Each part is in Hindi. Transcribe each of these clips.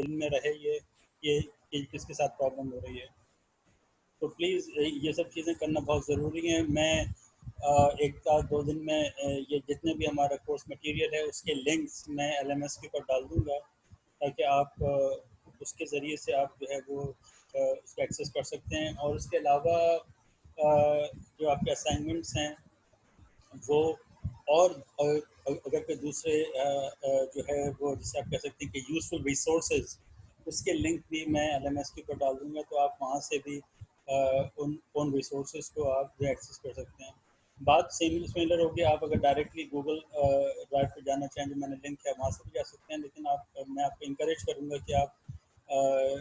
दिल में रहे ये कि किसके साथ प्रॉब्लम हो रही है। तो प्लीज़ ये सब चीज़ें करना बहुत ज़रूरी है। मैं एक आध 2 दिन में ये जितने भी हमारा कोर्स मटेरियल है उसके लिंक्स मैं LMS के ऊपर डाल दूँगा, ताकि आप उसके ज़रिए से आप जो है वो उसको एक्सेस कर सकते हैं। और उसके अलावा जो आपके असाइनमेंट्स हैं वो, और अगर कोई दूसरे जो है वो जिसे आप कह सकते हैं कि यूज़फुल रिसोर्सेज, उसके लिंक भी मैं LMS के ऊपर डाल दूँगा, तो आप वहाँ से भी उन रिसोर्सेज को आप जो एक्सेस कर सकते हैं। बात सिमिलर होगी, आप अगर डायरेक्टली गूगल ड्राइव पे जाना चाहें, जो मैंने लिंक है वहाँ से भी जा सकते हैं, लेकिन मैं आपको इंकरेज करूँगा कि आप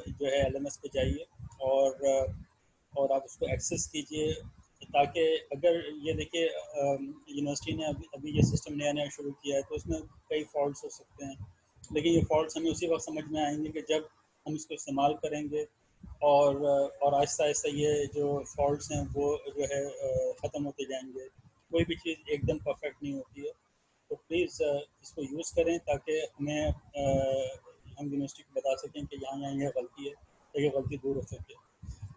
जो है LMS पे जाइए और आप उसको एक्सेस कीजिए, ताकि अगर ये देखिए यूनिवर्सिटी ने अभी अभी ये सिस्टम नया नया शुरू किया है, तो उसमें कई फॉल्ट्स हो सकते हैं, लेकिन ये फॉल्ट्स हमें उसी वक्त समझ में आएंगे कि जब हम इसको इस्तेमाल करेंगे, और आहिस्ता आहिस्ता ये जो फॉल्ट्स हैं वो जो है ख़त्म होते जाएंगे। कोई भी चीज़ एकदम परफेक्ट नहीं होती है, तो प्लीज़ इसको यूज़ करें, ताकि हम यूनिवर्सिटी को बता सकें कि यहाँ यहाँ यह गलती है, तो ये गलती दूर हो सके।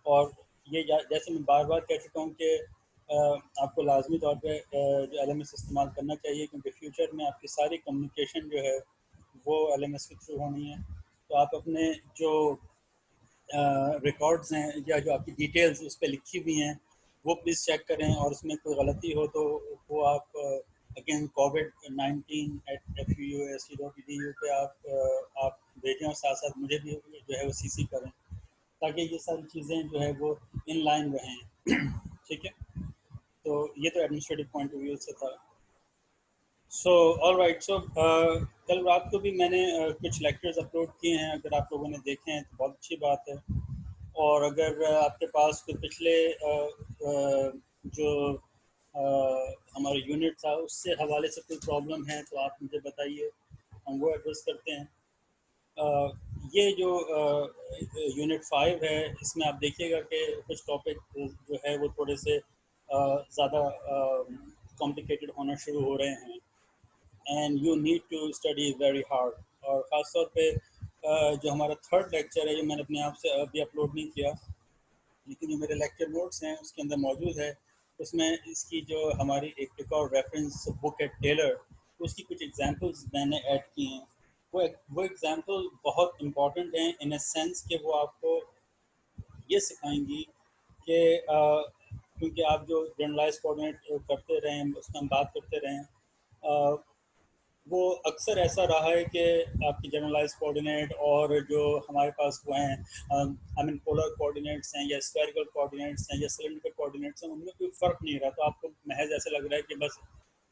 और ये जैसे मैं बार बार कह चुका हूँ कि आपको लाजमी तौर पे जो LMS इस्तेमाल करना चाहिए, क्योंकि फ्यूचर में आपकी सारी कम्युनिकेशन जो है वो LMS के थ्रू होनी है। तो आप अपने जो रिकॉर्ड्स हैं या जो आपकी डिटेल्स उस पर लिखी हुई हैं वो प्लीज़ चेक करें, और उसमें कोई गलती हो तो वो आप अगेन covid19@fuu.edu पे आप भेजें, और साथ साथ मुझे भी जो है वो CC करें, ताकि ये सारी चीज़ें जो है वो इन लाइन रहें। ठीक है, तो ये तो एडमिनिस्ट्रेटिव पॉइंट ऑफ व्यू से था। सो ऑल राइट, सो कल रात को भी मैंने कुछ लेक्चर्स अपलोड किए हैं, अगर आप लोगों ने देखे हैं तो बहुत अच्छी बात है। और अगर आपके पास कोई पिछले जो हमारा यूनिट था उससे हवाले से कोई प्रॉब्लम है तो आप मुझे बताइए, हम वो एड्रेस करते हैं। ये जो यूनिट 5 है, इसमें आप देखिएगा कि कुछ टॉपिक जो है वो थोड़े से ज़्यादा कॉम्प्लिकेटेड होना शुरू हो रहे हैं, and you need to study very hard. और ख़ास तौर पे जो हमारा थर्ड लेक्चर है, जो मैंने अपने आप से अभी अपलोड नहीं किया, लेकिन जो मेरे लेक्चर नोट्स हैं उसके अंदर मौजूद है, उसमें इसकी जो हमारी एक और रेफरेंस बुक है टेलर, उसकी कुछ एग्जांपल्स मैंने ऐड की हैं। वो एग्जांपल बहुत इम्पॉर्टेंट हैं, इन अ सेंस कि वो आपको ये सिखाएंगी कि क्योंकि आप जो जनरलाइज कोऑर्डिनेट करते रहें, उसमें हम बात करते रहें, वो अक्सर ऐसा रहा है कि आपकी जनरलाइज कोऑर्डिनेट और जो हमारे पास वो हैं आई मीन पोलर कोऑर्डिनेट्स हैं या स्फेरिकल कोऑर्डिनेट्स हैं या सिलेंड्रिकल कोऑर्डिनेट्स हैं, उनमें कोई फ़र्क नहीं रहा। तो आपको महज ऐसा लग रहा है कि बस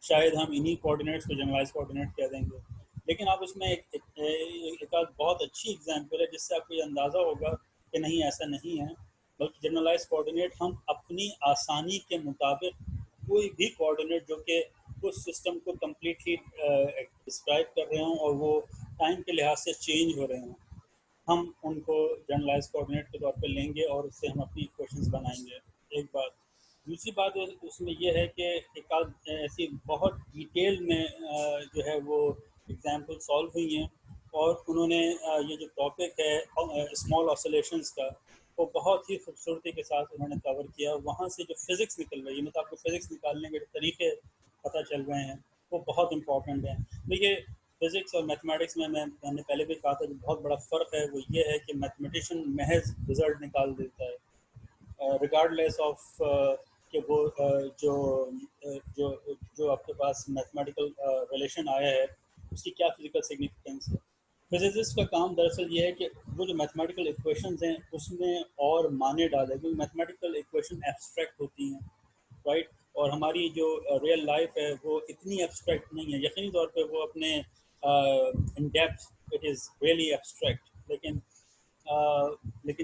शायद हम इन्हीं कोऑर्डिनेट्स को जनरलाइज कोऑर्डिनेट कह देंगे, लेकिन आप उसमें एक आध बहुत अच्छी एग्जांपल है जिससे आपको ये अंदाज़ा होगा कि नहीं, ऐसा नहीं है, बल्कि जनरलाइज कोऑर्डिनेट हम अपनी आसानी के मुताबिक कोई भी कोऑर्डिनेट जो कि उस सिस्टम को कम्प्लीटली डिस्क्राइब कर रहे हों और वो टाइम के लिहाज से चेंज हो रहे हों, हम उनको जनरलाइज कोऑर्डिनेट के तौर पे लेंगे और उससे हम अपनी इक्वेशंस बनाएंगे। एक बात। दूसरी बात उसमें यह है कि एक आध ऐसी बहुत डिटेल में जो है वो एग्जांपल सॉल्व हुई हैं, और उन्होंने ये जो टॉपिक है स्मॉल ऑसिलेशंस का, वो बहुत ही खूबसूरती के साथ उन्होंने कवर किया। वहाँ से जो फिज़िक्स निकल रही है, मतलब आपको फिज़िक्स निकालने के जो तरीके पता चल रहे हैं वो बहुत इंपॉर्टेंट हैं। देखिए, फिज़िक्स और मैथमेटिक्स में मैंने पहले भी कहा था कि बहुत बड़ा फ़र्क है, वो ये है कि मैथमेटिशियन महज रिज़ल्ट निकाल देता है, रिगार्डलेस ऑफ कि वो जो आपके पास मैथमेटिकल रिलेशन आया है उसकी क्या फिजिकल सिग्निफिकेंस है। फिजिसिस्ट का काम दरअसल ये है कि वो जो मैथमेटिकल इक्वेशंस हैं उसमें और माने डाले, क्योंकि मैथमेटिकल इक्वेशन एब्स्ट्रैक्ट होती हैं, राइट। और हमारी जो रियल लाइफ है वो इतनी एब्स्ट्रैक्ट नहीं है, यकीनी तौर पे वो अपने in depth it is really abstract, लेकिन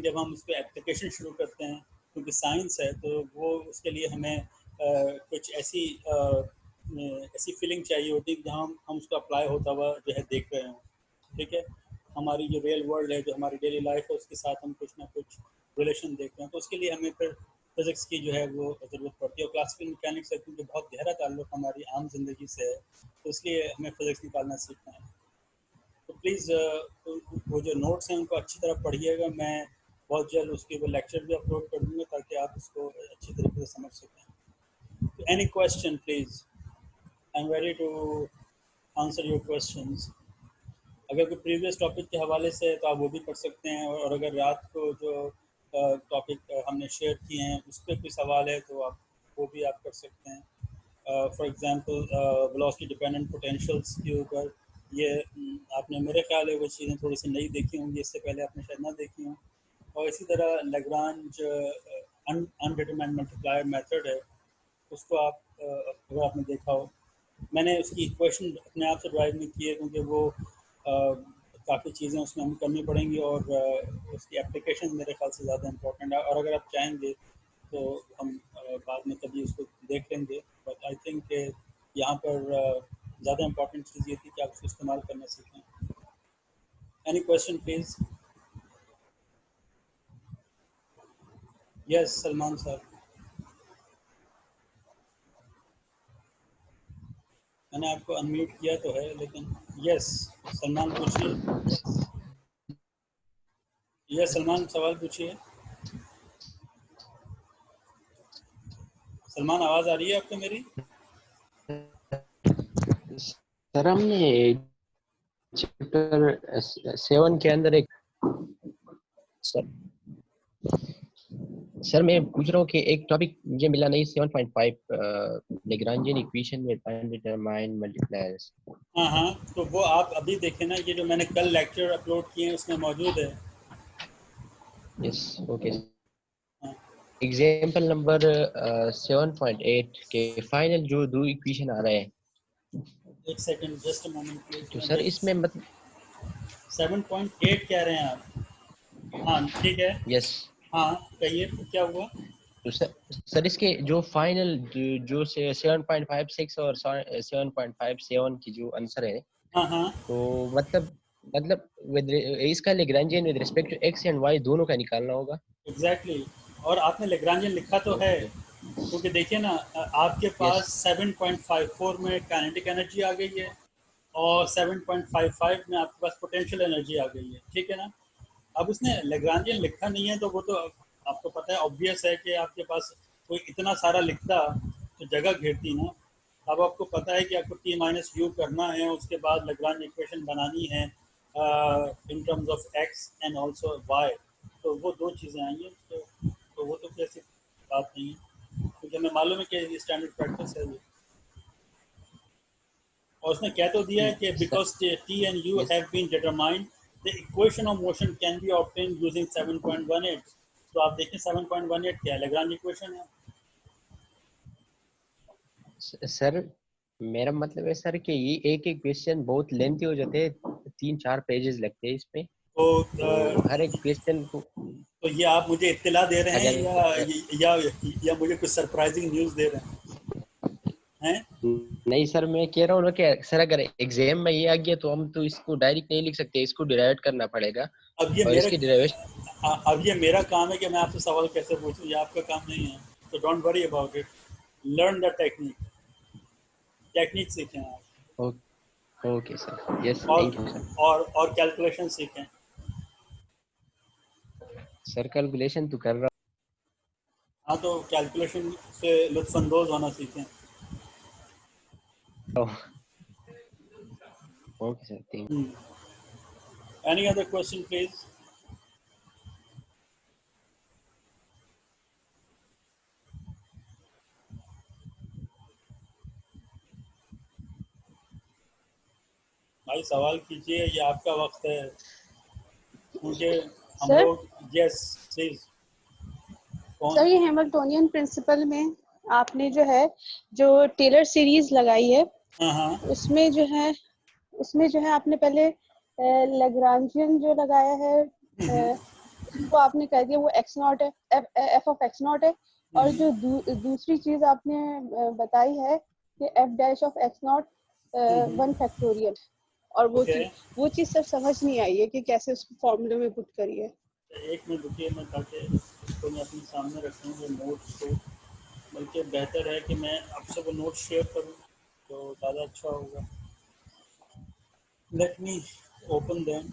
जब हम उस पर एप्लीकेशन शुरू करते हैं, क्योंकि साइंस है, तो वो उसके लिए हमें कुछ ऐसी फीलिंग चाहिए होती है जहाँ हम उसको अप्लाई होता हुआ जो है देख रहे हों। ठीक है, हमारी जो रियल वर्ल्ड है, जो हमारी डेली लाइफ है, उसके साथ हम कुछ ना कुछ रिलेशन देखते हैं, तो उसके लिए हमें फिर फिज़िक्स की जो है वो ज़रूरत पड़ती है। और क्लासिकल मैकेनिक्स है, क्योंकि बहुत गहरा ताल्लुक हमारी आम जिंदगी से है, तो इसलिए हमें फिज़िक्स निकालना सीखना है। तो प्लीज़ वो जो नोट्स हैं उनको अच्छी तरह पढ़िएगा। मैं बहुत जल्द उसके वो लेक्चर भी अपलोड कर दूँगा ताकि आप उसको अच्छी तरीके से समझ सकें। Any question please, I am ready to answer your questions. अगर कोई प्रीवियस टॉपिक के हवाले से है तो आप वो भी कर सकते हैं, और अगर रात को जो टॉपिक हमने शेयर किए हैं उस पर कोई सवाल है तो आप वो भी आप कर सकते हैं। For example velocity dependent potentials के ऊपर ये आपने, मेरे ख्याल है वो चीज़ें थोड़ी सी नई देखी होंगी, इससे पहले आपने शायद ना देखी हों। और इसी तरह लैग्रांज अनडिटरमाइंड मल्टीप्लायर मेथड है, उसको आप अगर आपने देखा हो, मैंने उसकी इक्वेशन अपने आप से ड्राइव नहीं की है क्योंकि वो काफ़ी चीज़ें उसमें हमें करनी पड़ेंगी, और उसकी एप्लीकेशन मेरे ख्याल से ज़्यादा इम्पोर्टेंट है। और अगर आप चाहेंगे तो हम बाद में कभी उसको देख लेंगे, बट आई थिंक यहाँ पर ज़्यादा इम्पोर्टेंट चीज़ ये थी कि आप उसको इस्तेमाल करना सीखें। Any question please? Yes Salman साहब, मैंने आपको अनम्यूट किया तो है, लेकिन यस सलमान पूछिए। यस सलमान, सवाल पूछिए। सलमान, आवाज़ आ रही है आपको मेरी? सर हमने चैप्टर 7 के अंदर एक सर मैं पूछ रहा हूँ कि एक टॉपिक मुझे मिला नहीं 7.5 Lagrangian equation with undetermined multipliers. हाँ, तो वो आप अभी देखें ना, ये जो मैंने कल लेक्चर अपलोड किए हैं उसमें मौजूद है। Yes okay. हाँ, एग्जांपल नंबर 7.8 के फाइनल जो दो इक्वेशन आ रहे हैं, एक second, just a moment please. तो मैं सर जस्ट इसमें मतलब 7.8 कह रहे हैं आप? हाँ ठीक है। यस, हाँ कहिए, क्या हुआ? तो सर इसके जो फाइनल जो से 7.56 और 7.57 की जो आंसर है, हाँ, तो मतलब विद इसका Lagrangian with respect to x and y दोनों का निकालना होगा। एग्जैक्टली। और आपने लैग्रांजियन लिखा तो है, ओके क्योंकि देखिए ना, आपके यस पास 7.54 में काइनेटिक एनर्जी आ गई है, और 7.55 में आपके पास पोटेंशियल एनर्जी आ गई है, ठीक है ना? अब उसने लैग्रांजियन लिखा नहीं है तो वो तो आपको पता है, ऑब्वियस है कि आपके पास कोई इतना सारा लिखता तो जगह घेरती ना। अब आपको पता है कि आपको टी माइनस यू करना है, उसके बाद लैग्रांज इक्वेशन बनानी है in terms of x and also y. तो वो दो चीज़ें आई हैं, तो वो तो कैसी बात नहीं है, क्योंकि हमें मालूम है कि स्टैंडर्ड प्रैक्टिस है ये। और उसने कह तो दिया है कि sir because t and u yes have been determined the equation of motion can be obtained using 7.18। तो आप देखें 7.18 क्या है, लैग्रांज इक्वेशन है। सर मेरा मतलब है सर कि ये एक एक क्वेश्चन बहुत लेंथी हो जाते हैं, 3-4 पेजेस लगते हैं इसमें, तो तो हर एक क्वेश्चन को तो ये आप मुझे इत्तला दे रहे हैं अगर या मुझे कुछ सरप्राइजिंग न्यूज़ दे रहे हैं? नहीं सर मैं कह रहा हूँ ना कि सर अगर एग्जाम में ये आ गया तो हम तो इसको डायरेक्ट नहीं लिख सकते, इसको डिराइव करना पड़ेगा अब ये और मेरा इसकी डिराइवेशन अब ये मेरा काम है कि मैं आपसे सवाल कैसे पूछूं, ये आपका काम नहीं है। तो don't worry about it, learn the technique, technique सीखें आप। ओके सर यस और थैंक यू सर। और कैलकुलेशन सीखें। सर कैलकुलेशन तो कर रहा हाँ, तो कैलकुलेशन से लुत्फानंदोज होना सीखें। हूँ। Okay sir thank any other question please? भाई सवाल कीजिए, ये आपका वक्त है, क्योंकि हम सर लोग। Yes please. सर कौन? ये हैमिल्टोनियन प्रिंसिपल में आपने जो है जो टेलर सीरीज लगाई है, हाँ हाँ। उसमें जो है उसमें जो है आपने पहले लैग्रांजियन जो लगाया है, उसको आपने कह दिया वो एक्स नॉट है, एफ ऑफ एक्स नॉट है। और जो दूसरी चीज आपने बताई है कि F dash of x not 1 factorial, और ओके, वो चीज सर समझ नहीं आई है कि कैसे उसको फॉर्मूले में पुट करिए। एक मिनट रुकिए, मैं ताकि इसको मैं अपने सामने रखूँ वो नोट्स को, बल्कि बेहतर है कि मैं आपसे वो नोट शेयर करूँ तो ज़्यादा अच्छा होगा। लेट मी ओपन देम,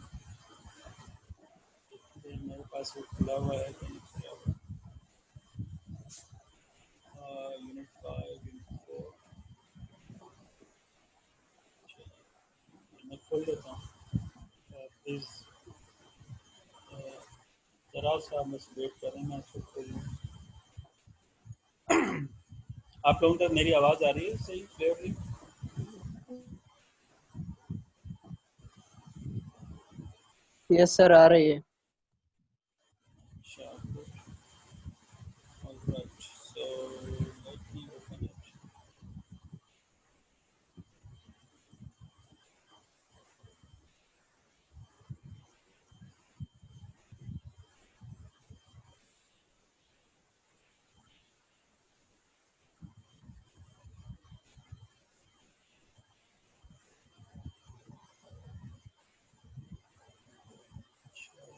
मेरे पास वो खुला हुआ है कि नहीं खुला हुआ। यूनिट 5 यूनिट 4 मैं खोल देता हूँ। प्लीज़ ज़रा सा बस वेट करें, मैं इसको खोल लूँ। आप लोगों तक मेरी आवाज़ आ रही है सही क्लियरली? यस सर, आ रही है। अच्छा, alright, so let me open it.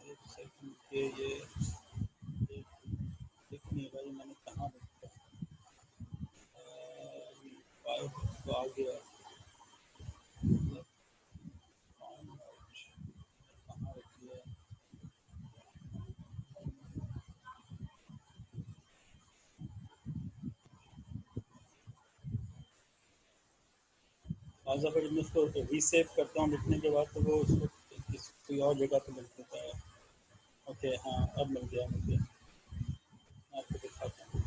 एक सेकंड के ये दिख नहीं रहा है, मैंने कहाँ रखा है? फाइव तो आ गया, कहाँ रख दिया? आज अगर मैं उसको रीसेव करता हूँ लिखने के बाद तो वो उसको कोई और जगह पे लिख देता है। ओके हाँ, अब मिल गया मुझे, मैं आपको दिखाता हूँ।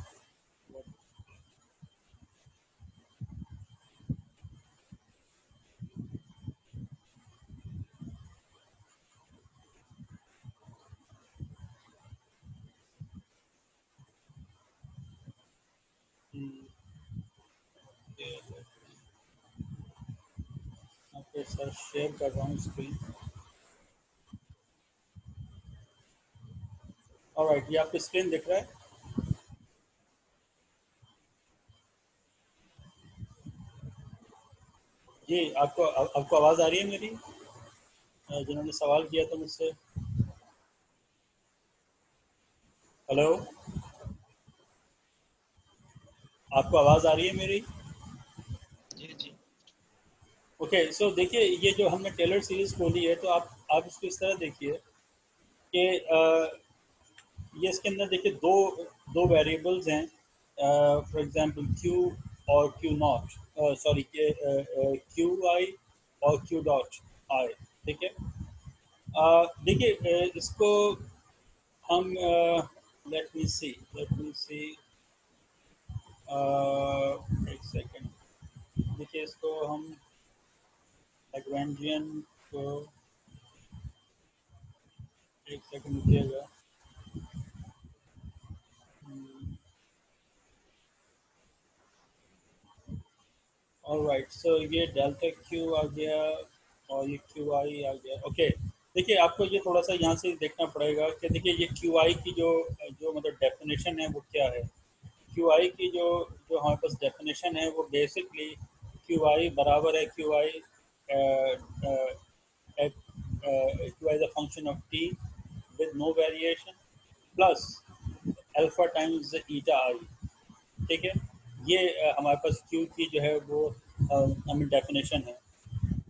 आपके साथ शेयर कर रहा हूँ स्क्रीन। ऑलराइट, ये आपको स्क्रीन दिख रहा है? जी, आपको आवाज़ आ रही है मेरी? जिन्होंने सवाल किया था मुझसे। हेलो, आपको आवाज़ आ रही है मेरी? जी जी। ओके, सो देखिए, ये जो हमने टेलर सीरीज खोली है, तो आप इसको इस तरह देखिए कि ये इसके अंदर देखिए दो वेरिएबल्स हैं, फॉर एग्जांपल क्यू और Q not, sorry Q I और क्यू डॉट आई। ठीक है, देखिए इसको हम लेट मी सी एक सेकेंड। देखिए इसको हम लैग्रेंजियन को, एक सेकंड रुकिएगा। ऑलराइट, सो ये डेल्टा क्यू आ गया और ये क्यू आई आ गया। ओके, देखिए आपको ये थोड़ा सा यहाँ से देखना पड़ेगा कि देखिए ये क्यू आई की जो जो मतलब डेफिनेशन है वो क्या है। क्यू आई की जो जो हमारे पास डेफिनेशन है वो बेसिकली क्यू आई बराबर है Q I as a function of T with no variation plus alpha times eta I. ठीक है, ये हमारे पास क्यू की जो है वो हमें डेफिनेशन है,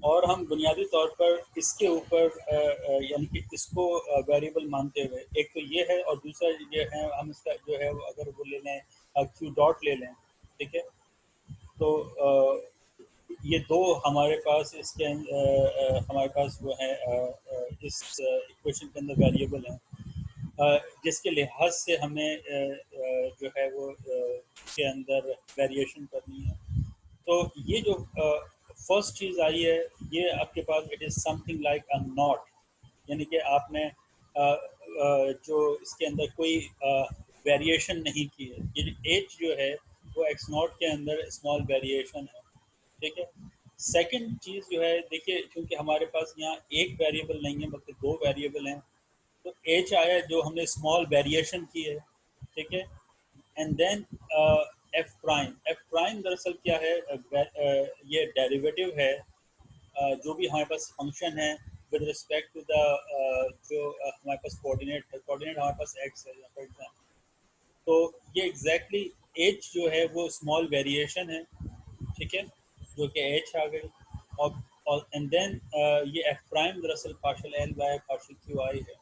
और हम बुनियादी तौर पर इसके ऊपर यानी कि इसको वेरिएबल मानते हुए, एक तो ये है और दूसरा ये है हम इसका जो है वो अगर वो ले लें क्यू डॉट ले लें। ठीक है, तो ये दो हमारे पास इसके हमारे पास वो है इस इक्वेशन के अंदर वेरिएबल हैं, जिसके लिहाज से हमें जो है वो के अंदर वेरिएशन करनी है। तो ये जो फर्स्ट चीज़ आई है, ये आपके पास it is something like a knot, यानी कि आपने जो इसके अंदर कोई वेरिएशन नहीं की है। ये एच जो है वो एक्स नॉट के अंदर स्मॉल वेरिएशन है। ठीक है, सेकंड चीज़ जो है, देखिए क्योंकि हमारे पास यहाँ एक वेरिएबल नहीं है बल्कि दो वेरिएबल हैं, तो एच आया जो हमने स्मॉल वेरिएशन की है। ठीक है, एंड देन एफ प्राइम दरअसल क्या है, ये डेरिवेटिव है जो भी हमारे पास फंक्शन है विद रिस्पेक्ट टू द जो हमारे पास कोऑर्डिनेट है, कोऑर्डिनेट हमारे पास एक्स है फॉर एग्जाम्पल। तो ये एग्जैक्टली एच जो है वो स्मॉल वेरिएशन है। ठीक है, जो कि एच आ गई, और और एंड देन ये एफ प्राइम दरअसल partial L by partial Q I है।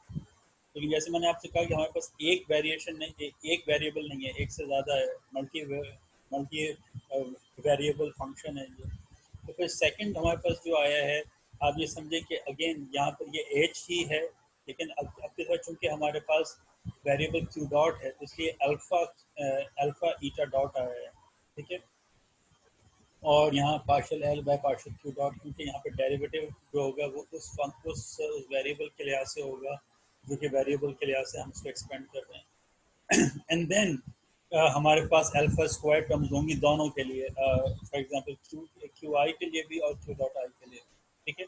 लेकिन जैसे मैंने आपसे कहा कि हमारे पास एक वेरिएशन नहीं, एक वेरिएबल नहीं है, एक से ज़्यादा है, मल्टी वेरिएबल फंक्शन है ये। तो फिर सेकंड हमारे पास जो आया है, आप ये समझे कि अगेन यहाँ पर ये एच ही है, लेकिन अब की तरह चूँकि हमारे पास वेरिएबल क्यू डॉट है, तो इसलिए अल्फ़ा ईटा डॉट आया है, ठीक है। और यहाँ partial L by partial Q dot, क्योंकि यहाँ पे डेरिवेटिव जो होगा वो उस वेरिएबल के लिहाज से होगा जो कि वेरिएबल के लिहाज से हम उसको एक्सपेंड कर रहे हैं। एंड देन हमारे पास अल्फा स्क्वायर टर्म्स होंगी दोनों के लिए, फॉर एग्जांपल क्यू आई के लिए भी और क्यू डॉट आई के लिए, ठीक है,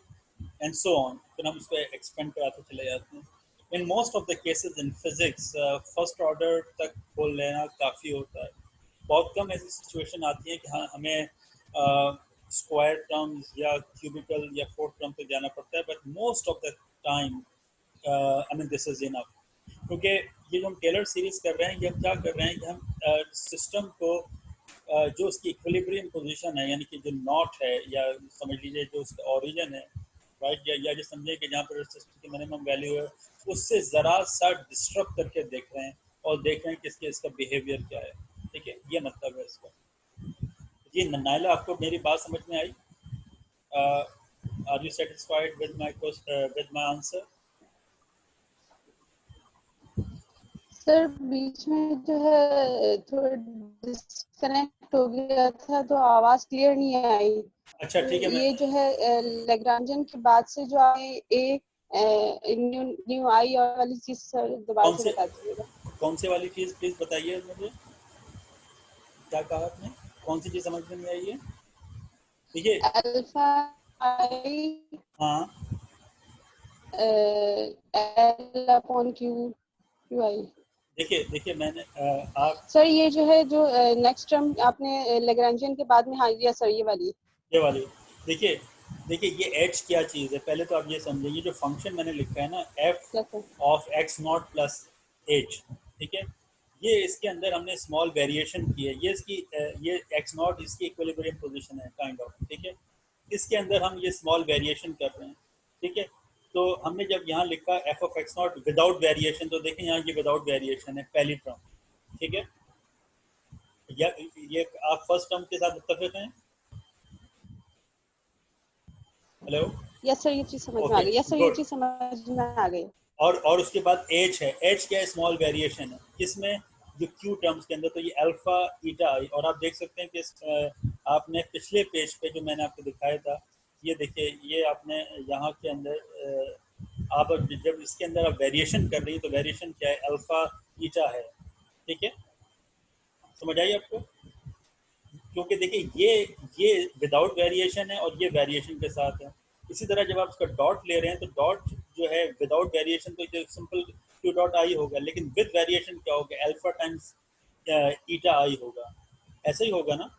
एंड सो ऑन। फिर हम उसको एक्सपेंड कराते चले जाते हैं। In most of the cases in physics first order तक खोल लेना काफ़ी होता है। बहुत कम ऐसी सिचुएशन आती है कि हाँ हमें स्क्वायर टर्म्स या क्यूबिकल या फोर्थ टर्म पे जाना पड़ता है, but most of the time I mean this is enough. क्योंकि ये जो हम टेलर सीरीज कर रहे हैं, ये हम क्या कर रहे हैं कि हम सिस्टम को जो उसकी इक्विलिब्रियम पोजीशन है, यानी कि जो नॉट है, या समझ लीजिए जो उसका ओरिजिन है, राइट, या जो समझिए कि जहाँ पर सिस्टम की मिनिमम वैल्यू है, उससे ज़रा सा डिस्टर्ब करके देख रहे हैं और देख रहे हैं कि इसका बिहेवियर क्या है, ठीक है, ये मतलब है इसका। जी नाइला, आपको मेरी बात समझ में आई? Are you satisfied with my answer? Sir बीच में जो है थोड़ा डिस्कनेक्ट हो गया था, तो आवाज क्लियर नहीं आई। अच्छा ठीक है, मैं ये जो है लैग्रांजियन के बाद से जो आए ए न्यू आई और वाली चीज सर दोबारा से बता दीजिएगा। कौन से वाली चीज़ प्लीज बताइए मुझे, क्या कहा आपने, कौन सी चीज़ समझ में नहीं आई है? देखिए अल्फा आई हाँ, L upon Q Q I. देखिए मैंने आप सर ये जो है जो नेक्स्ट टर्म आपने लैग्रांजियन के बाद में, हाँ ये सर ये वाली ये वाली, देखिए ये एच क्या चीज़ है, पहले तो आप ये समझिए, ये जो फंक्शन मैंने लिखा है ना, एफ क्या sir? Of x not plus H, ठीक है, ये इसके अंदर हमने स्मॉल वेरिएशन की है, ये इसकी ये एक्स नॉट इसकी इक्विलिब्रियम पोजीशन है काइंड ऑफ, ठीक है, इसके अंदर हम ये स्मॉल वेरिएशन कर रहे हैं, ठीक है। तो हमने जब यहाँ लिखा F of x not without variation, तो देखें यहाँ ये विदाउट वेरिएशन है पहली टर्म, ठीक है, या ये आप फर्स्ट टर्म के साथ मुत्तफिक हैं? हेलो, यस सर ये चीज समझ में आ ओके गई। यस सर ये गुड। चीज समझ में आ गई। और उसके बाद एच है, एच क्या है, स्मॉल वेरिएशन है किसमें, जो क्यू टर्म्स के अंदर, तो ये अल्फा ईटा आई, और आप देख सकते हैं कि आपने पिछले पेज पे जो मैंने आपको दिखाया था, ये देखिए, ये आपने यहाँ के अंदर आप जब इसके अंदर आप वेरिएशन कर रही हैं, तो वेरिएशन क्या है, अल्फा ईटा है, ठीक है, समझ आई आपको? क्योंकि देखिए ये विदाउट वेरिएशन है और ये वेरिएशन के साथ है। इसी तरह जब आप उसका डॉट ले रहे हैं, तो डॉट जो है विदाउट वेरिएशन, तो जो सिंपल क्यू डॉट आई होगा, लेकिन विद वेरिएशन क्या होगा, अल्फा टाइम्स ईटा आई होगा, ऐसा ही होगा ना?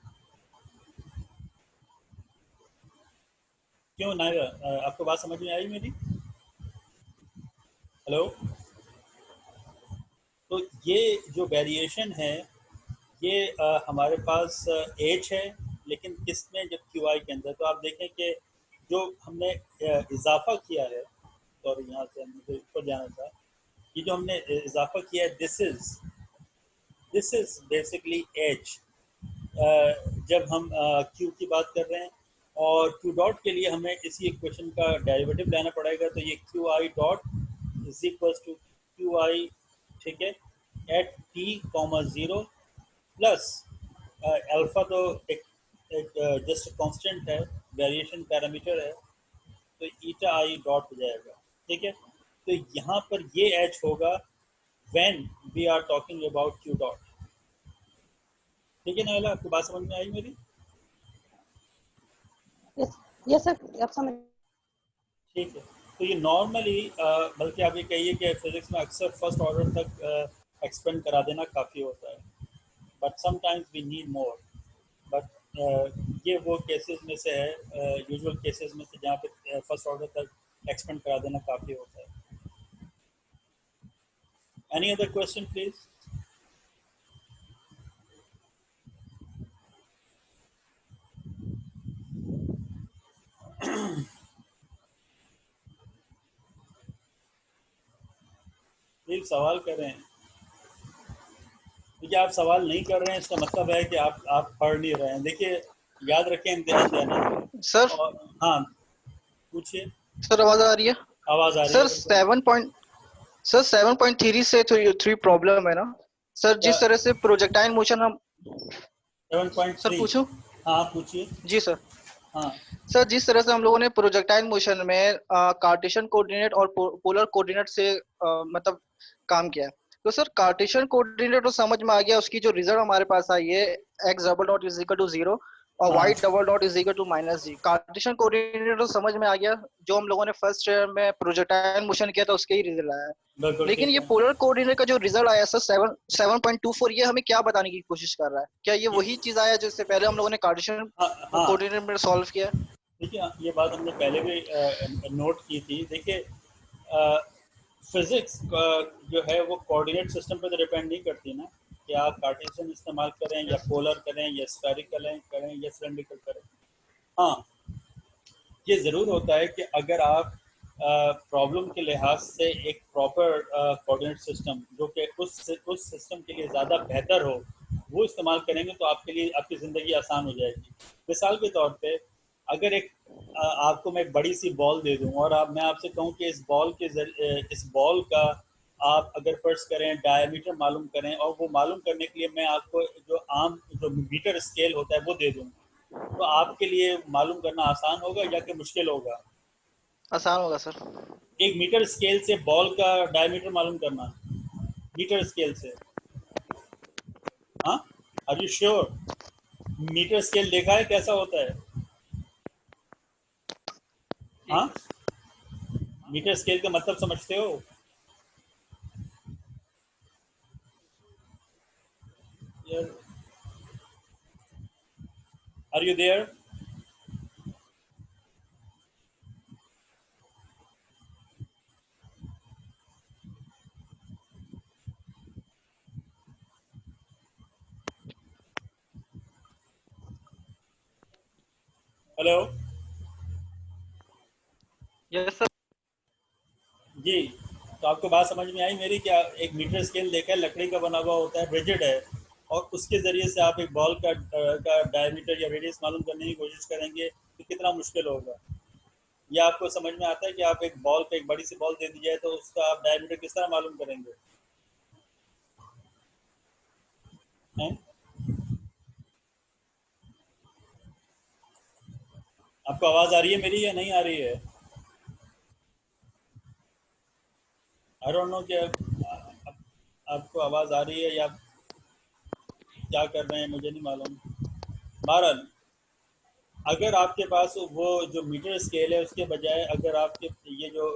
क्यों नायरा, आपको बात समझ में आई मेरी? हेलो, तो ये जो वेरिएशन है, ये हमारे पास एच है, लेकिन किस में, जब क्यू आई के अंदर, तो आप देखें कि जो हमने इजाफा किया है, और यहाँ से मुझे ऊपर जाना था, ये जो हमने इजाफा किया है, दिस इज बेसिकली एच, जब हम क्यू की बात कर रहे हैं, और क्यू डॉट के लिए हमें इसी इक्वेशन का डेरिवेटिव लेना पड़ेगा, तो ये q i dot is equal to q i, ठीक है, at t comma zero plus alpha, तो एक जस्ट कांस्टेंट है, वेरिएशन पैरामीटर है, तो ईटा आई डॉट हो जाएगा, ठीक है। तो यहाँ पर ये एच होगा when we are talking about q dot, ठीक है नाइला, आपको बात समझ में आई मेरी? यस यस सर आप समझ। ठीक है, तो ये नॉर्मली बल्कि आप ये कहिए कि फिजिक्स में अक्सर फर्स्ट ऑर्डर तक एक्सपेंड करा देना काफ़ी होता है, but sometimes we need more, but ये वो केसेस में से है, यूजुअल केसेस में से, जहाँ पे फर्स्ट ऑर्डर तक एक्सपेंड करा देना काफ़ी होता है। Any other question please? सिर्फ सवाल कर रहे हैं। देखिए आप सवाल नहीं कर रहे हैं इसका मतलब है कि आप पढ़ नहीं रहे हैं। देखिए याद रखें इम्तिहान देना है। सर और हाँ पूछिए। सर आवाज आ रही है? आवाज़ आ रही है सर बिल्कुल। 7.3 से थ्री प्रॉब्लम है ना सर, क्या जिस तरह से प्रोजेक्टाइल मोशन हम। सर 7.3? पूछूं? हाँ पूछिए। जी सर। हाँ सर जिस तरह से हम लोगों ने प्रोजेक्टाइल मोशन में कार्टेशियन कोऑर्डिनेट और पोलर कोऑर्डिनेट से मतलब काम किया है, तो सर कार्टेशियन कोऑर्डिनेट तो समझ में आ गया, उसकी जो रिजल्ट हमारे पास आई है x double dot is equal to 0 और हाँ y double dot is equal to -g। Cartesian coordinate तो समझ में आ गया, जो हम लोगों ने फर्स्ट ईयर में प्रोजेक्टाइल मोशन किया था उसके ही रिजल्ट आया है। बिल्कुल लेकिन ठीक ये है। पोलर कोऑर्डिनेट का जो रिजल्ट आया सर 7.24, ये हमें क्या बताने की कोशिश कर रहा है? क्या ये वही चीज आया जिससे पहले हम लोगों ने कार्टेशियन हाँ हाँ कोऑर्डिनेट में सॉल्व किया? देखिए ये बात हमने पहले भी नोट की थी। देखिए फिजिक्स जो है वो कोऑर्डिनेट सिस्टम पे तो डिपेंड नहीं करती ना, कि आप कार्टेशियन इस्तेमाल करें या पोलर करें या स्फेरिकल करें या सिलेंड्रिकल करें। हाँ ये ज़रूर होता है कि अगर आप प्रॉब्लम के लिहाज से एक प्रॉपर कोऑर्डिनेट सिस्टम जो कि उस सिस्टम के लिए ज़्यादा बेहतर हो वो इस्तेमाल करेंगे तो आपके लिए आपकी ज़िंदगी आसान हो जाएगी। मिसाल के तौर पे अगर आपको मैं एक बड़ी सी बॉल दे दूं और मैं आपसे कहूं कि इस बॉल का आप अगर फर्ज करें डायमीटर मालूम करें और वो मालूम करने के लिए मैं आपको जो मीटर स्केल होता है वो दे दूं, तो आपके लिए मालूम करना आसान होगा या कि मुश्किल होगा? आसान होगा सर। एक मीटर स्केल से बॉल का डायमीटर मालूम करना, मीटर स्केल से। हाँ are you sure? Metre scale देखा है कैसा होता है? हाँ मीटर स्केल का मतलब समझते हो? Are you there? Hello yes sir. जी। तो आपको बात समझ में आई मेरी? क्या एक मीटर स्केल देखा है, लकड़ी का बना हुआ होता है, रिजिड है, और उसके ज़रिए से आप एक बॉल का डायमीटर या रेडियस मालूम करने की कोशिश करेंगे तो कितना मुश्किल होगा। या आपको समझ में आता है कि आप एक बड़ी सी बॉल दे दी जाए तो उसका आप डायमीटर किस तरह मालूम करेंगे? हैं? आपको आवाज़ आ रही है मेरी या नहीं आ रही है? आई डोंट नो कि आपको आवाज़ आ रही है या क्या कर रहे हैं, मुझे नहीं मालूम। बहरहाल अगर आपके पास वो जो मीटर स्केल है उसके बजाय अगर आपके ये जो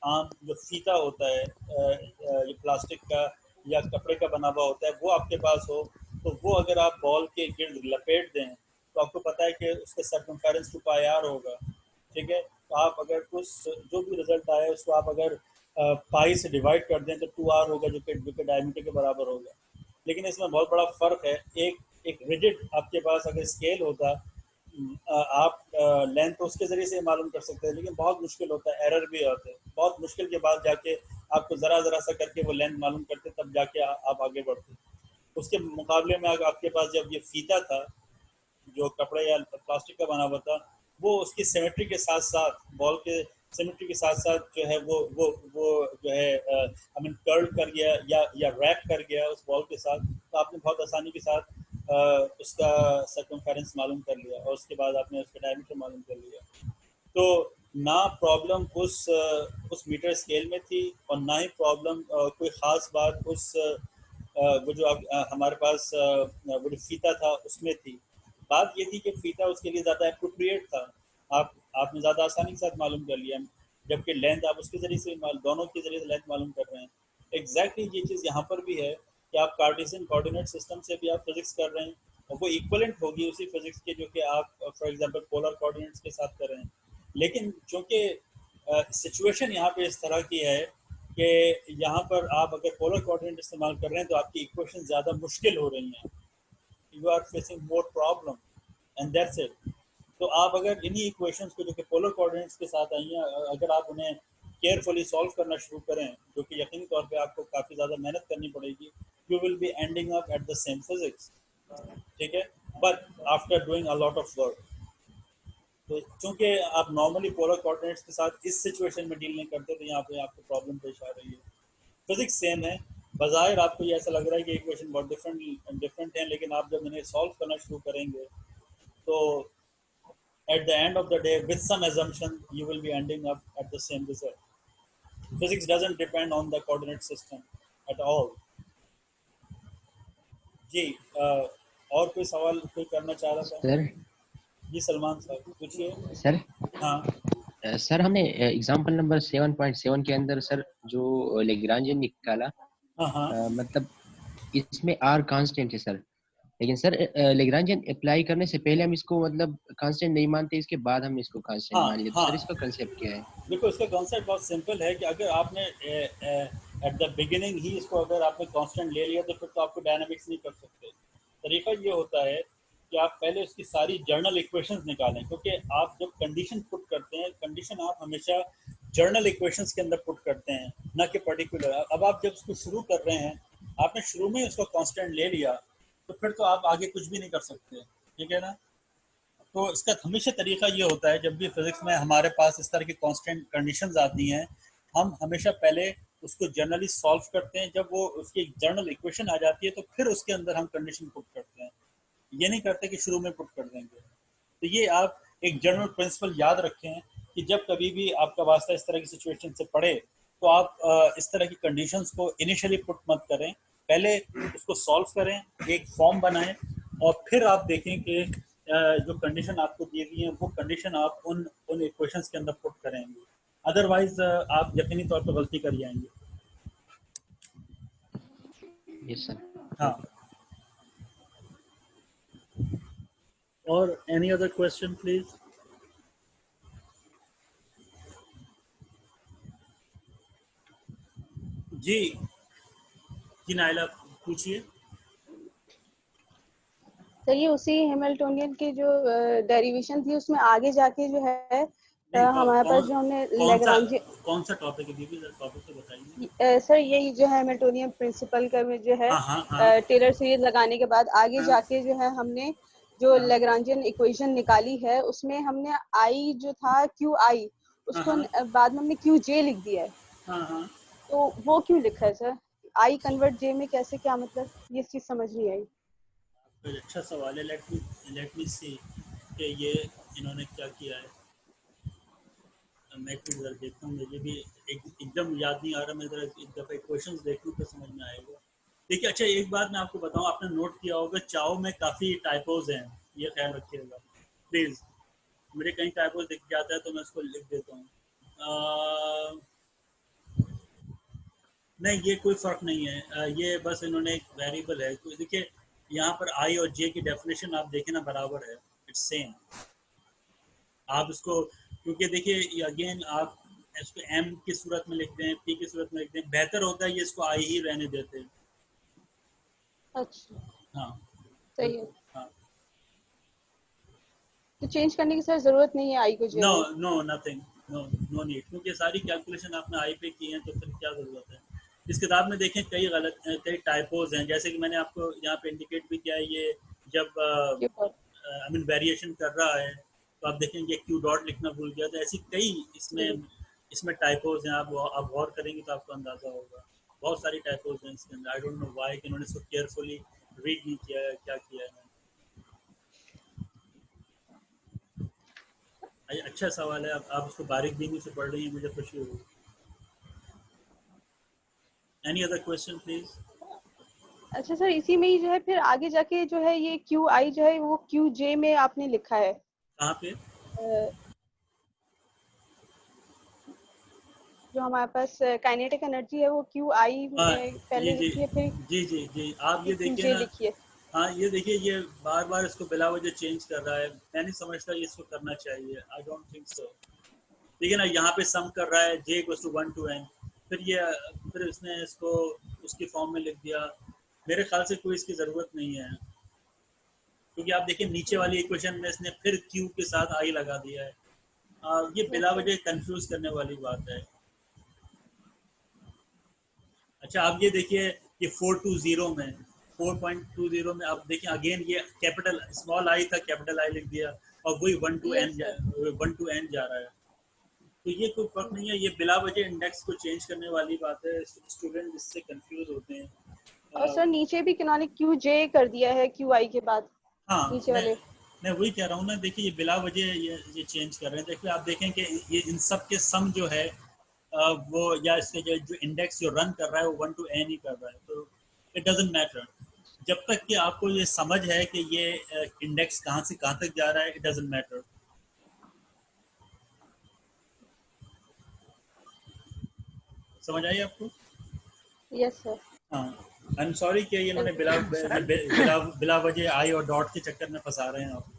आम जो फीता होता है ये प्लास्टिक का या कपड़े का बना हुआ होता है वो आपके पास हो, तो वो अगर आप बॉल के गिर्द लपेट दें तो आपको पता है कि उसका सर्कमफेरेंस 2πr होगा। ठीक है, तो आप अगर उस जो भी रिजल्ट आए उसको आप अगर पाई से डिवाइड कर दें तो 2r होगा, जो कि डायमीटर के बराबर होगा। लेकिन इसमें बहुत बड़ा फ़र्क है। एक एक रिजिड आपके पास अगर स्केल होता, आप लेंथ तो उसके ज़रिए से मालूम कर सकते हैं, लेकिन बहुत मुश्किल होता है, एरर भी आते हैं। बहुत मुश्किल के बाद जाके आपको ज़रा ज़रा सा करके वो लेंथ मालूम करते, तब जाके आप आगे बढ़ते। उसके मुकाबले में अगर आपके पास जब ये फीता था जो कपड़े या प्लास्टिक का बना हुआ था, वो उसकी सिमेट्री के साथ साथ बॉल के सिमेट्री के साथ साथ जो है वो जो है आई मीन कर्ल कर गया या रैप कर गया उस बॉल के साथ, तो आपने बहुत आसानी के साथ उसका सर्कमफेरेंस मालूम कर लिया और उसके बाद आपने उसका डायमीटर मालूम कर लिया। तो ना प्रॉब्लम उस मीटर स्केल में थी और ना ही प्रॉब्लम कोई ख़ास बात वो जो हमारे पास वो जो फीता था उसमें थी। बात ये थी कि फीता उसके लिए ज़्यादा अप्रोप्रिएट था। आपने ज़्यादा आसानी के साथ मालूम कर लिया, जबकि लेंथ आप उसके ज़रिए से दोनों के ज़रिए से लेंथ मालूम कर रहे हैं। एग्जैक्टली ये चीज़ यहाँ पर भी है कि आप कार्टेशियन कोऑर्डिनेट सिस्टम से भी आप फिजिक्स कर रहे हैं और वो इक्वलेंट होगी उसी फिजिक्स के जो कि आप फॉर एग्जांपल पोलर कोऑर्डिनेट्स के साथ कर रहे हैं। लेकिन चूँकि सिचुएशन यहाँ पे इस तरह की है कि यहाँ पर आप अगर पोलर कोऑर्डिनेट इस्तेमाल कर रहे हैं तो आपकी इक्वेशन ज़्यादा मुश्किल हो रही हैं। You are facing more problem and that's it. तो आप अगर इन्हीं इक्वेशंस को जो कि पोलर कोऑर्डिनेट्स के साथ आई हैं, अगर आप उन्हें केयरफुली सॉल्व करना शुरू करें, जो कि यकीनी तौर पे आपको काफ़ी ज़्यादा मेहनत करनी पड़ेगी, you will be ending up at the same physics, ठीक है, but after doing a lot of work. तो चूंकि आप नॉर्मली पोलर कोऑर्डिनेट्स के साथ इस सिचुएशन में डील नहीं करते, तो यहाँ पे आपको प्रॉब्लम पेश आ रही है। फिजिक्स सेम है, बज़ाहिर आपको ये ऐसा लग रहा है कि इक्वेशन बहुत डिफरेंट है, लेकिन आप जब इन्हें सॉल्व करना शुरू करेंगे तो at the end of the day, with some assumption, you will be ending up at the same result. Physics doesn't depend on the coordinate system at all. जी, और कोई सवाल कोई करना चाह रहा था? सर जी सलमान साहब पूछिए। सर हाँ सर हमने एग्जांपल नंबर 7.7 के अंदर सर जो लेग्रांजियन निकाला, हाँ मतलब इसमें आर कांस्टेंट है सर, लेकिन सर लेग्रांजियन अप्लाई करने से पहले हम इसको मतलब कांस्टेंट नहीं मानते, इसके बाद हम इसको कांस्टेंट मान लेते, सर इसका कंसेप्ट क्या है? देखो, इसका कॉन्सेप्ट बहुत सिंपल है कि अगर आपने एट द बिगिनिंग ही इसको अगर आपने कांस्टेंट ले लिया, तो फिर तो आपको डायनामिक्स नहीं कर सकते। तरीका ये होता है कि आप पहले उसकी सारी जर्नल इक्वेशंस निकालें, क्योंकि आप जब कंडीशन पुट करते हैं, कंडीशन आप हमेशा जर्नल इक्वेशंस के अंदर पुट करते हैं, ना कि पर्टिकुलर। अब आप जब उसको शुरू कर रहे हैं, आपने शुरू में उसको कांस्टेंट ले लिया, तो फिर तो आप आगे कुछ भी नहीं कर सकते, ठीक है ना। तो इसका हमेशा तरीका ये होता है, जब भी फिजिक्स में हमारे पास इस तरह की कांस्टेंट कंडीशंस आती हैं, हम हमेशा पहले उसको जनरली सॉल्व करते हैं। जब वो उसकी जनरल इक्वेशन आ जाती है, तो फिर उसके अंदर हम कंडीशन पुट करते हैं, ये नहीं करते कि शुरू में पुट कर देंगे। तो ये आप एक जनरल प्रिंसिपल याद रखें कि जब कभी भी आपका वास्ता इस तरह की सिचुएशन से पड़े, तो आप इस तरह की कंडीशंस को इनिशियली पुट मत करें, पहले उसको सॉल्व करें, एक फॉर्म बनाएं, और फिर आप देखें कि जो कंडीशन आपको दी गई है, वो कंडीशन आप उन इक्वेशंस के अंदर पुट करेंगे। अदरवाइज आप यकीनी तौर पर गलती कर जाएंगे। Yes sir. हाँ, और एनी अदर क्वेश्चन प्लीज? जी जी नाइला पूछिए। सर ये उसी हैमिल्टोनियन की जो डेरिवेशन थी, उसमें आगे जाके जो है हमारे पास जो हमने लैग्रांजियन, कौन सा टॉपिक है दीदी, टॉपिक तो बताइए। सर यही जो है हैमिल्टोनियन प्रिंसिपल का में जो है हाँ। टेलर सीरीज लगाने के बाद आगे जाके जो है हमने जो लैग्रांजियन इक्वेशन निकाली है, उसमें हमने आई जो था क्यू आई, उसको बाद में हमने क्यू जे लिख दिया है। तो वो क्यों लिखा है सर? आई कन्वर्ट जे में कैसे, क्या मतलब, ये चीज समझ नहीं आई। अच्छा सवाल है। लेट मी सी कि ये इन्होंने क्या किया है। मैं कुछ जरा देखता हूँ, मुझे भी एकदम याद नहीं आ रहा। मैं जरा एक दफ़ा क्वेश्चंस देख लूँ तो समझ में आएगा। देखिए, अच्छा एक बात मैं आपको बताऊँ, आपने नोट किया होगा चाओ में काफ़ी टाइपोज हैं, ये ख्याल रखिएगा प्लीज़। मुझे कहीं टाइपोज दिख जाता है तो मैं उसको लिख देता हूँ। नहीं, ये कोई फ़र्क नहीं है, ये बस इन्होंने एक वेरिएबल है। तो देखिए यहाँ पर आई और जे की डेफिनेशन आप देखें ना, बराबर है, इट्स सेम। आप इसको, क्योंकि देखिए अगेन आप इसको एम की सूरत में लिख दें, पी की सूरत में लिख दें, बेहतर होता है ये इसको आई ही रहने देते हैं। अच्छा, हाँ सही है। हाँ, तो चेंज करने की सर जरूरत नहीं है आई को जे में? नो नथिंग, नो नीड, क्योंकि सारी कैलकुलेशन आपने आई पे की है, तो फिर क्या ज़रूरत है। इस किताब में देखें कई टाइपोज हैं, जैसे कि मैंने आपको यहाँ पे इंडिकेट भी किया है। ये जब आई मीन वेरिएशन कर रहा है, तो आप देखेंगे क्यू डॉट लिखना भूल गया। तो ऐसी कई इसमें टाइपोज हैं। आप गौर करेंगे तो आपको अंदाज़ा होगा, बहुत सारी टाइपोज हैं इसके अंदर। आई डोंट नो व्हाई कि इन्होंने इसको केयरफुली रीड नहीं किया है, क्या किया है। अच्छा सवाल है, आप उसको बारीक बीनी से पढ़ रही हैं, मुझे खुशी हुई। Any other question please? अच्छा सर, इसी में ही जो है फिर आगे जाके जो है ये क्यू आई जो है वो क्यू जे में आपने लिखा है। कहाँ पे? जो हमारे पास काइनेटिक एनर्जी है वो क्यू आई में पहले जी लिखी है, फिर जी आप ये क्यू देखिए जे ना। लिखिए। हाँ, ये देखिए, ये बार बार इसको बिला वजह चेंज कर रहा है। मैं नहीं समझता ये इसको करना चाहिए, आई डोंट थिंक सो। देखिए ना, यहाँ पे सम कर रहा है j equals to 1 to n, फिर इसने इसको उसकी फॉर्म में लिख दिया। मेरे ख्याल से कोई इसकी ज़रूरत नहीं है, क्योंकि आप देखिए नीचे वाली इक्वेशन में इसने फिर q के साथ i लगा दिया है। ये बिला वजह कंफ्यूज करने वाली बात है। अच्छा आप ये देखिए, ये 420 में 4.20 में आप देखिए अगेन ये कैपिटल स्मॉल आई था, कैपिटल आई लिख दिया, और वही 1 to yes n sir. 1 to n जा रहा है। तो ये कोई फर्क नहीं है, ये बिला वजह इंडेक्स को चेंज करने वाली बात है, स्टूडेंट इससे कंफ्यूज होते हैं। और सर नीचे भी किन्होंने क्यू जे कर दिया है क्यू आई के बाद, हाँ नीचे वाले। मैं वही कह रहा हूँ ना, देखिए ये बिला वजह ये चेंज कर रहे हैं। देखिए आप देखें कि ये इन सब के सम जो है वो या इसके जो इंडेक्स जो रन कर रहा है वो 1 to n ही कर रहा है, तो इट डजेंट मैटर। जब तक कि आपको ये समझ है कि ये इंडेक्स कहाँ से कहाँ तक जा रहा है, इट डजेंट मैटर। समझ आई आपको? Yes sir. हाँ, आई एम सॉरी कि ये इन्होंने बिला सर बिला बिला वजह आई और डॉट के चक्कर में फंसा रहे हैं आप।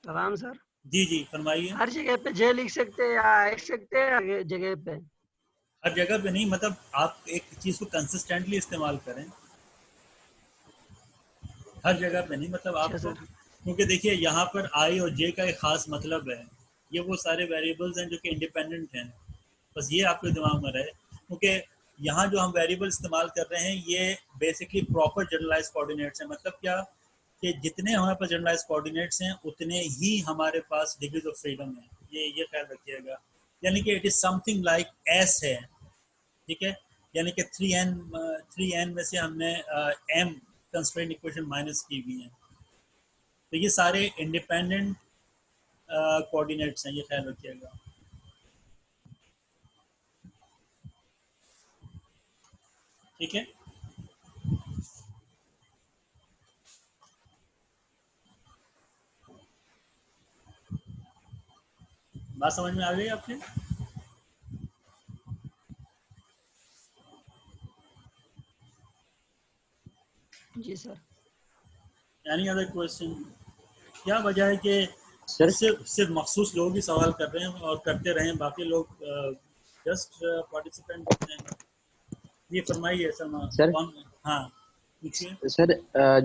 तमाम सर, जी जी फरमाइए। हर जगह पे जे लिख सकते हैं या लिख सकते हैं हर जगह पे। हर जगह पे नहीं, मतलब आप एक चीज़ को कंसिस्टेंटली इस्तेमाल करें, हर जगह पे नहीं, मतलब अच्छा आपको, सर। क्योंकि देखिए यहाँ पर आई और जे का एक ख़ास मतलब है। ये वो सारे वेरिएबल्स हैं जो कि इंडिपेंडेंट हैं, बस ये आपके दिमाग में रहे। क्योंकि यहाँ जो हम वेरिएबल इस्तेमाल कर रहे हैं ये बेसिकली प्रॉपर जनरलाइज कोऑर्डिनेट्स हैं। मतलब क्या कि जितने हमारे पास जनरलाइज कोऑर्डिनेट्स हैं उतने ही हमारे पास डिग्रीज ऑफ फ्रीडम है, ये ख्याल रखिएगा। यानी कि it is something like S है, ठीक है। यानी कि 3n में से हमने m कंस्ट्रेंट इक्वेशन माइनस की हुई है, तो ये सारे इंडिपेंडेंट कोऑर्डिनेट्स हैं, ये ख्याल रखिएगा। ठीक है, बात समझ में आ गई आपके? जी सर। Any other question? क्या वजह है कि सर सिर्फ मखसूस लोग ही सवाल कर रहे हैं और करते रहें, बाकी लोग जस्ट पार्टिसिपेंट होते हैं? ये फरमाइए सलमा सर कौन? हाँ पूछिए। सर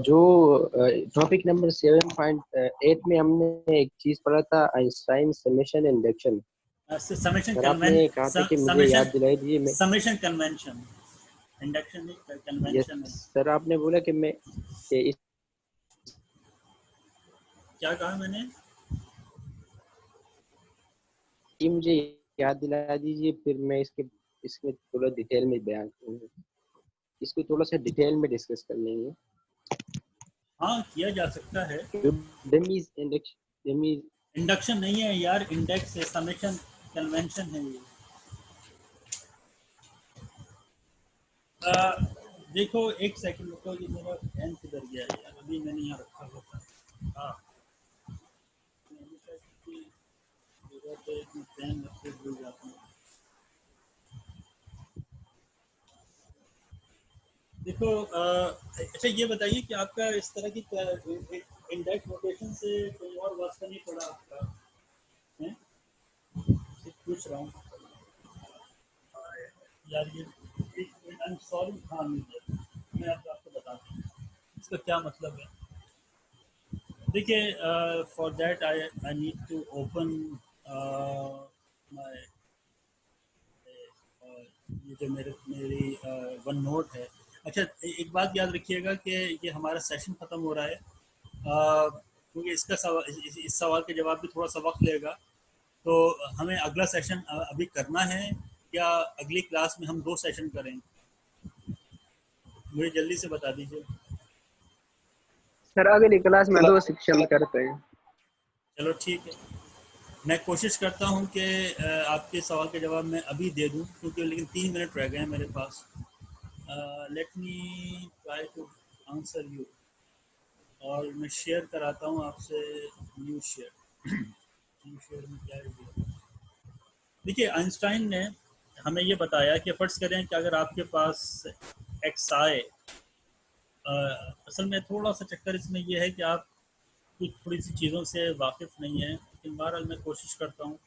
जो टॉपिक नंबर 7.8 में हमने एक चीज पढ़ा था, Einstein summation induction. Summation sir convention आपने कहा था कि मुझे याद समेशन दिलाई दीजिए। मैं समेशन कन्वेंशन, इंडक्शन नहीं, यस कन्वेंशन है। सर, आपने बोला कि मैं कि इस क्या कहा मैंने? ये मुझे याद दिला दीजिए, फिर मैं इसमें थोड़ा डिटेल में बयान करूँगा। इसको थोड़ा सा डिटेल में डिस्कस कर लेंगे। हाँ किया जा सकता है। डमीज इंडक्शन, डमीज इंडक्शन नहीं है यार, इंडेक्स है, समेशन कन्वेंशन है ये। देखो एक सेकंड रुको, ये मेरा पेन किधर गया है यार, अभी मैंने यहाँ रखा हुआ था। हाँ पेन रखे भूल जाता हूँ। देखो अच्छा ये बताइए कि आपका इस तरह की इंडेक्स नोटेशन से कोई और वास्ता नहीं पड़ा आपका है? सिर्फ पूछ रहा हूँ यार, ये आई एम सॉरी। हाँ मुझे, मैं आपको बताता हूँ इसका क्या मतलब है। देखिए for that I need to open my, ये जो मेरी वन नोट है। अच्छा एक बात याद रखिएगा कि ये हमारा सेशन ख़त्म हो रहा है, क्योंकि इसका सवाल इस सवाल के जवाब भी थोड़ा सा वक्त लेगा। तो हमें अगला सेशन अभी करना है या अगली क्लास में हम 2 सेशन करें? मुझे जल्दी से बता दीजिए। सर अगली क्लास में 2 शिक्षण करते हैं। चलो ठीक है, मैं कोशिश करता हूँ कि आपके सवाल के जवाब मैं अभी दे दूँ, क्योंकि लेकिन 3 मिनट रह गए हैं मेरे पास। Let me try to answer you, और मैं शेयर कराता हूँ आपसे न्यू शेयर। न्यू शेयर में क्या है? देखिए आइंस्टाइन ने हमें ये बताया कि फ़र्ज़ करें कि अगर आपके पास एक्स आए, असल में थोड़ा सा चक्कर इसमें यह है कि आप कुछ थोड़ी सी चीज़ों से वाकिफ़ नहीं हैं, लेकिन बहरहाल मैं कोशिश करता हूँ।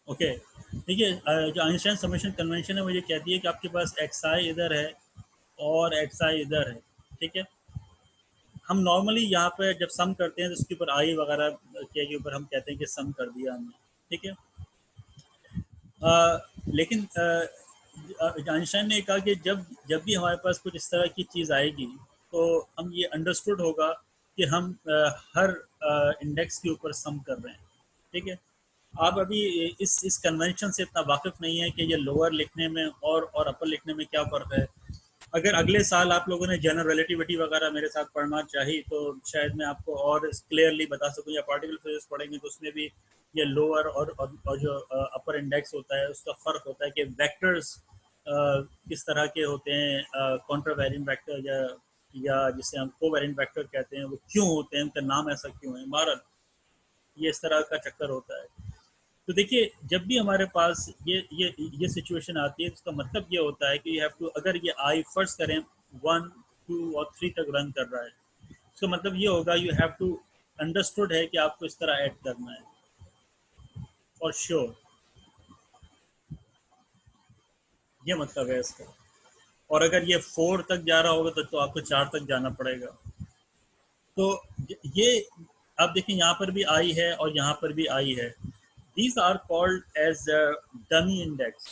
ओके देखिए जो आइंस्टाइन समेशन कन्वेंशन है वो ये कहती है कि आपके पास xi इधर है और xi इधर है, ठीक है। हम नॉर्मली यहाँ पे जब सम करते हैं तो उसके ऊपर आई वगैरह के ऊपर हम कहते हैं कि सम कर दिया हमने, ठीक है। लेकिन आइंस्टाइन ने कहा कि जब जब भी हमारे पास कुछ इस तरह की चीज़ आएगी तो हम ये अंडरस्टूड होगा कि हम हर इंडेक्स के ऊपर सम कर रहे हैं, ठीक है। आप अभी इस कन्वेंशन से इतना वाकिफ नहीं है कि ये लोअर लिखने में और अपर लिखने में क्या फ़र्क है। अगर अगले साल आप लोगों ने जनरल रिलेटिविटी वगैरह मेरे साथ पढ़ना चाहिए तो शायद मैं आपको और क्लियरली बता सकूं, या पार्टिकल फिजिक्स पढ़ेंगे तो उसमें भी ये लोअर और जो अपर इंडेक्स होता है उसका फ़र्क होता है कि वेक्टर्स किस तरह के होते हैं, कॉन्ट्रावेरिएंट वेक्टर या जिसे हम कोवेरिएंट वेक्टर कहते हैं वो क्यों होते हैं, उनका नाम ऐसा क्यों है। भारत ये इस तरह का चक्कर होता है। तो देखिए जब भी हमारे पास ये सिचुएशन आती है तो उसका मतलब ये होता है कि यू हैव टू, अगर ये आई फर्स्ट करें 1, 2 और 3 तक रन कर रहा है, उसका मतलब ये होगा यू हैव टू अंडरस्टूड है कि आपको इस तरह ऐड करना है फॉर श्योर, ये मतलब है इसका। और अगर ये 4 तक जा रहा होगा तो आपको 4 तक जाना पड़ेगा। तो ये आप देखें यहाँ पर भी आई है और यहाँ पर भी आई है। These are called as dummy index,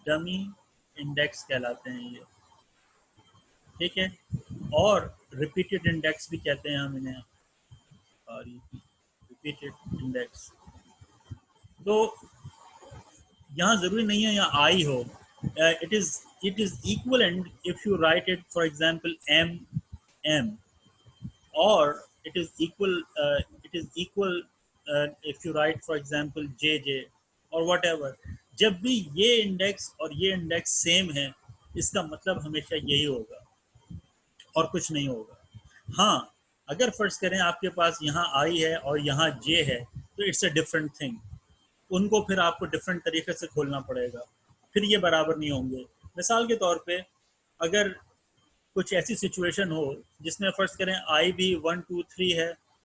dummy index कहलाते हैं ये, ठीक है। और repeated index भी कहते हैं हम इन्हें, और repeated index। तो यहाँ ज़रूरी नहीं है यहाँ आई हो, it is equivalent if you write it for example m, or it is equal if you write for example jj or whatever। जब भी ये इंडेक्स और ये इंडेक्स सेम है इसका मतलब हमेशा यही होगा और कुछ नहीं होगा। हाँ, अगर फर्ज करें आपके पास यहाँ आई है और यहाँ जे है तो इट्स अ डिफरेंट थिंग, उनको फिर आपको डिफरेंट तरीके से खोलना पड़ेगा, फिर ये बराबर नहीं होंगे। मिसाल के तौर पे अगर कुछ ऐसी सिचुएशन हो जिसमें फर्ज करें आई भी 1, 2, 3 है